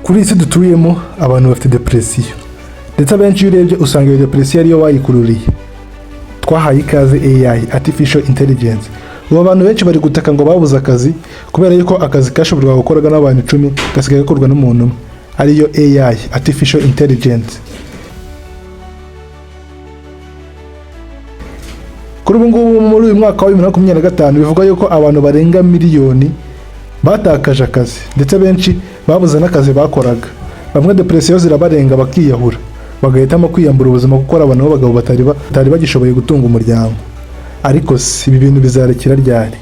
Kuri isi dutuyemo abantu bafite depression ndetse abenshi iyo urebye usanga iyo depression ariyo bayikururiye. Twahaye ikaze AI, Artificial Intelligence. Ubu abantu benshi bari gutaka ngo babuze akazi kubera yuko akazi kashoborwa gukorwa n'abantu 10 gasigaye gakorwa n'umuntu umwe, ariyo AI, Artificial Intelligence. Kuri ubu ngubu muri uyu mwaka wa 2025 bivuga yuko abantu barenga miliyoni batakaje akazi ndetse benshi babuze n'akazi bakoraga. Bamwe depression zirabarenga bakiyahura, bagahitamo kwiyambura ubuzima kuko abantu b'abagabo batari bagishoboye gutunga umuryango. Ariko si ibi bintu bizarekera ryari?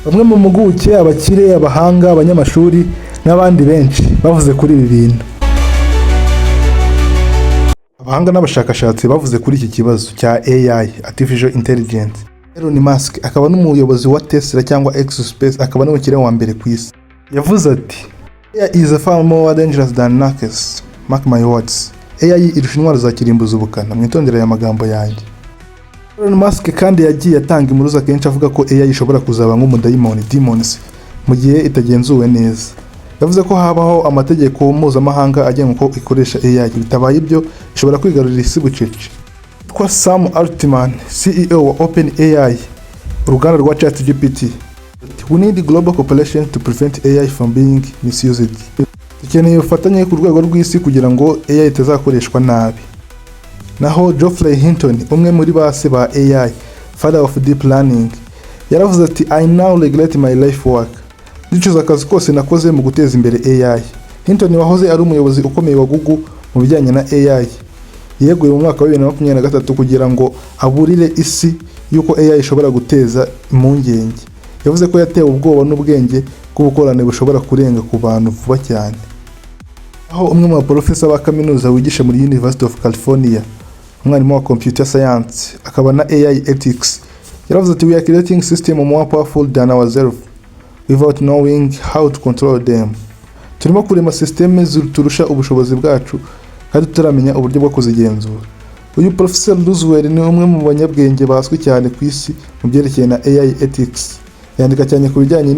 Bamwe mu mpuguke, abakire, abahanga, abanyamashuri n'abandi benshi bavuze kuri ibi bintu. Abahanga n'abashakashatsi bavuze kuri iki kibazo cya AI, Artificial Intelligence. Elon Musk akaba n'umuyobozi wa Tesla cyangwa X Space, akaba n'umukire wa mbere ku isi, yavuze ati AI is far more dangerous than narcs. Mark my words. AI irusha intwaro za kirimbuza ubukana. Mwitondere aya magambo yanjye. Elon Musk kandi yagiye atanga impuruza kenshi avuga ko AI ishobora kuzaba nk'umudayimoni, demons, mu gihe itagenzuwe neza. Yavuze ko habaho amategeko mpuzamahanga agenga uko ikoresha AI, bitabaye ibyo ishobora kwigarurira isi bucece. Kwa Sam Altman, CEO wa OpenAI, uruganda rwa ChatGPT, we need global cooperation to prevent AI from being misused. Dukeneye ubufatanye ku rwego rw'isi kugira ngo AI itazakoreshwa nabi. Naho Geoffrey Hinton, umwe muri base ba AI, father of deep learning, yaravuze ati I now regret my life work. Ndicuza akazi kose nakoze mu guteza imbere AI. Hinton wahoze ari umuyobozi ukomeye wa Google mu bijyanye na AI, yeguye mu mwaka wa 2023 kugira ngo aburire isi yuko AI ishobora guteza impungenge. Yavuze ko yatewe ubwoba n'ubwenge bw'ubukorane bushobora kurenga ku bantu vuba cyane. Aho umwe mu baprofesa ba kaminuza wigisha muri University of California, umwarimu wa computer science akaba na AI ethics, yaravuze ati we are creating system more powerful than ourselves without knowing how to control them. Turimo kurema systeme turusha ubushobozi bwacu kandi tutaramenya uburyo bwo kuzigenzura. Uyu Professor Roosevelt ni umwe mu banyabwenge baswe cyane ku isi mu byerekeye na AI ethics. Yandika cyane ku bijyanye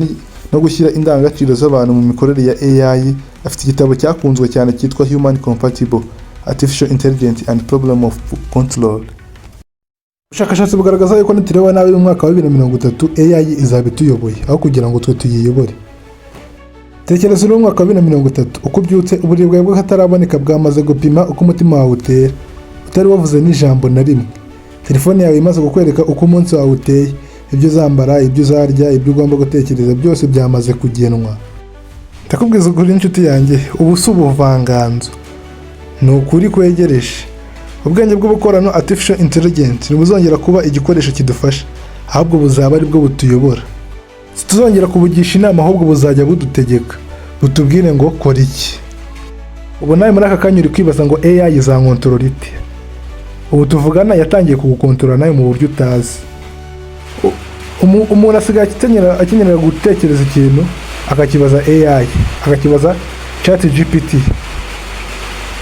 no gushyira indangagaciro z'abantu mu mikorere ya AI. Afite igitabo cyakunzwe cyane cyitwa Human Compatible Artificial Intelligence and Problem of Control. Ubushakashatsi bugaragaza yuko nitirewe nabi mu mwaka wa 2030 AI izaba ituyoboye aho kugira ngo twe tuyiyobore. Tekereza mu mwaka wa 2030 uko byutse uburibwe bwo hataraboneka bwamaze gupima uko umutima wawe utera, utari wavuze n'ijambo na rimwe. Telefone yawe imaze kukwereka uko umunsi wawe uteye, ibyo uzambara, ibyo uzarya, ibyo ugomba gutekereza, byose byamaze kugenwa. Ndakubwiza ukuri inshuti yanjye, ubu si ubuvanganzo, ni ukuri kwegereje. Ubwenge bwo bukorano Artificial Intelligence ntibuzongera kuba igikoresho kidufasha, ahubwo buzaba ari bwo butuyobora. Tuzongera kubugisha inama, ahubwo buzajya budutegeka, butubwire ngo kora iki. Ubu nawe muri aka kanya uri kwibaza ngo AI izankontorora ite? Ubu tuvugana yatangiye kugukontorora nawe mu buryo utazi. Umuntu asigaye akenyera gutekereza ikintu akakibaza AI, akakibaza ChatGPT.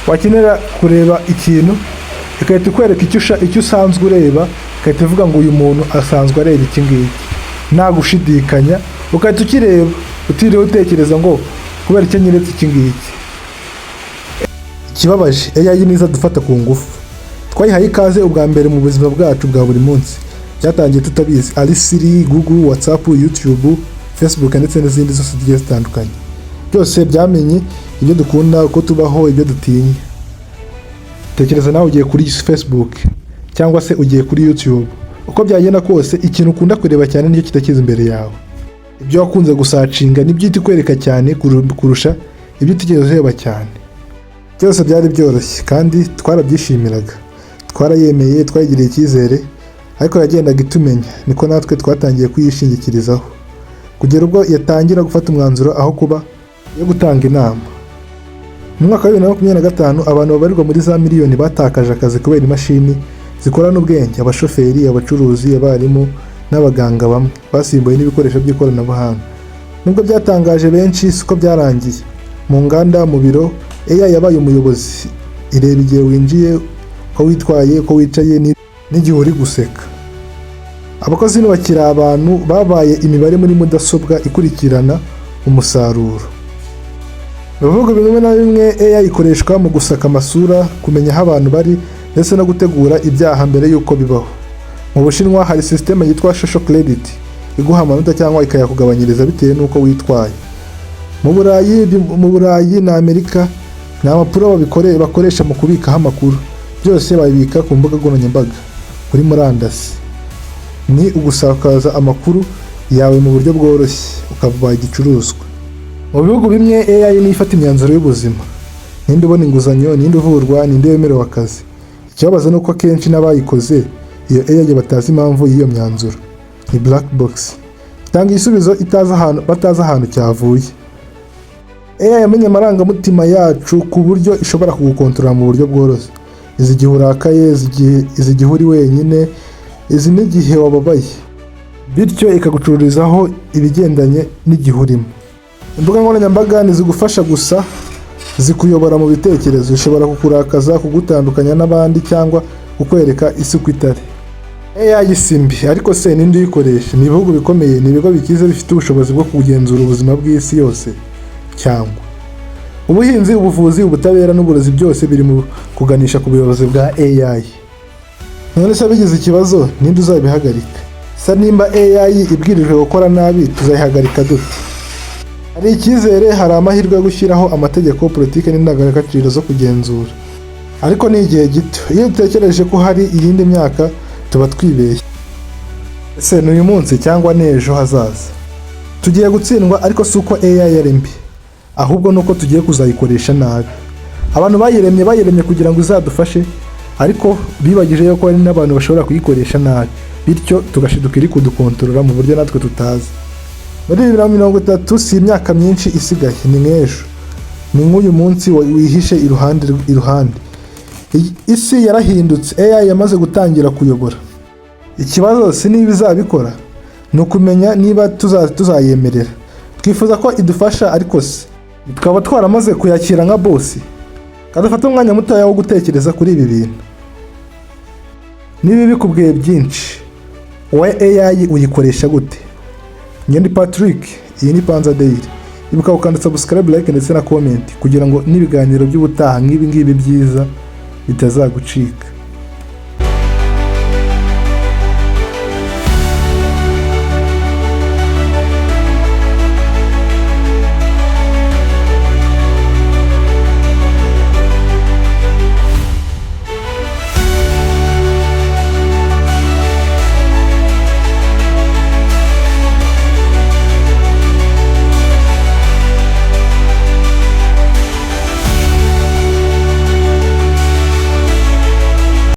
Wakenera kureba ikintu ikahita ikwereka icyo usanzwe ureba, ikahita ivuga ngo uyu muntu asanzwe areba iki ngiki, nta gushidikanya, ukahita ukireba utiriwe utekereza ngo kubera icyo nyeretse iki ngiki. Ikibabaje, AI niza dufata ku ngufu. Twayihaye ikaze ubwa mbere mu buzima bwacu bwa buri munsi. Byatangiye tutabizi, ari Siri, Google, WhatsApp, YouTube, Facebook ndetse n'izindi zose zigiye zitandukanye. Byose byamenye ibyo dukunda, uko tubaho, ibyo dutinya. Tekereza nawe ugiye kuri Facebook cyangwa se ugiye kuri YouTube, uko byagenda kose ikintu ukunda kureba cyane nicyo kitakiza imbere yawe. Ibyo wakunze gusacinga nibyo ikwereka cyane kurusha ibyo utigeze ureba cyane. Byose byari byoroshye kandi twarabyishimiraga, twarayemeye, twayigiriye icyizere, ariko yagendaga itumenya, niko natwe twatangiye kuyishingikirizaho kugera ubwo yatangira gufata umwanzuro aho kuba yo gutanga inama. Mu mwaka wa 2025 abantu babarirwa muri za miliyoni batakaje akazi kubera imashini zikorana ubwenge. Abashoferi, abacuruzi, abarimu n'abaganga bamwe basimbuye n'ibikoresho by'ikoranabuhanga. Nubwo byatangaje benshi, siko byarangiye. Mu nganda, mu biro, AI yabaye umuyobozi. Ireba igihe winjiye, ko witwaye, ko wicaye n'igihe uri guseka. Abakozi n'abakiri abantu babaye imibare muri mudasobwa ikurikirana umusaruro. Mu bihugu bimwe na bimwe AI ikoreshwa mu gusaka amasura, kumenya aho abantu bari ndetse no gutegura ibyaha mbere y'uko bibaho. Mu Bushinwa hari sisiteme yitwa social credit iguha amanota cyangwa ikayakugabanyiriza bitewe n'uko witwaye. Mu Burayi na Amerika ni amapuro bakoresha mu kubikaho amakuru, byose babibika ku mbuga nkoranyambaga kuri murandasi. Ni ugusakaza amakuru yawe mu buryo bworoshye ukavuga igicuruzwa. Mu bihugu bimwe AI ni ifata imyanzuro y'ubuzima. Ninde ubona inguzanyo, ninde uvurwa, ninde wemerewe akazi. Ikibabaza ni uko akenshi n'abayikoze iyo AI batazi impamvu y'iyo myanzuro. Ni black box. Itanga igisubizo batazi ahantu cyavuye. AI yamenye amarangamutima yacu ku buryo ishobora kugukontorora mu buryo bworoshye. Izi igihe urakaye, izi igihe uri wenyine, izi n'igihe wababaye. Bityo ikagucururizaho ibigendanye n'igihe urimo. Imbuga nkoranyambaga ntizigufasha gusa, zikuyobora mu bitekerezo. Zishobora kukurakaza, kugutandukanya n'abandi cyangwa kukwereka isi uko itari. AI si mbi, ariko se ninde uyikoresha? Ni ibihugu bikomeye, ni ibigo bikize bifite ubushobozi bwo kugenzura ubuzima bw'isi yose, cyangwa ubuhinzi, ubuvuzi, ubutabera n'uburezi byose biri mu kuganisha ku buyobozi bwa AI. None se bigize ikibazo ninde uzabihagarika? Sa nimba AI ibwirijwe gukora nabi, tuzayihagarika dute? Hari icyizere, hari amahirwe yo gushyiraho amategeko, politiki n'indangagaciro zo kugenzura, ariko ni igihe gito. Iyo dutekereje ko hari iyindi myaka tuba twibeshye. Ese ni uyu munsi cyangwa n'ejo hazaza? Tugiye gutsindwa, ariko si uko AI yari mbi, ahubwo nuko tugiye kuzayikoresha nabi. Abantu bayiremye kugira ngo izadufashe, ariko bibagije yuko hari n'abantu bashobora kuyikoresha nabi, bityo tugashiduka iri kudukontorora mu buryo natwe tutazi. Muri 2030 si imyaka myinshi isigaye, ni nk'ejo, ni nk'uyu munsi wihishe iruhande. Isi yarahindutse, AI yamaze gutangira kuyobora. Ikibazo si niba izabikora, ni ukumenya niba tuzayemerera. Twifuza ko idufasha, ariko se tukaba twaramaze kuyakira nka bosi? Kadufata umwanya mutoya wo gutekereza kuri ibi bintu. Niba bikubwiye byinshi, wowe AI uyikoresha gute? Ndi Patrick, iyi ni Panza Daily. Ibuka gukanda subscribe, like ndetse na comment kugira ngo n'ibiganiro by'ubutaha nk'ibi ngibi byiza bitazagucika.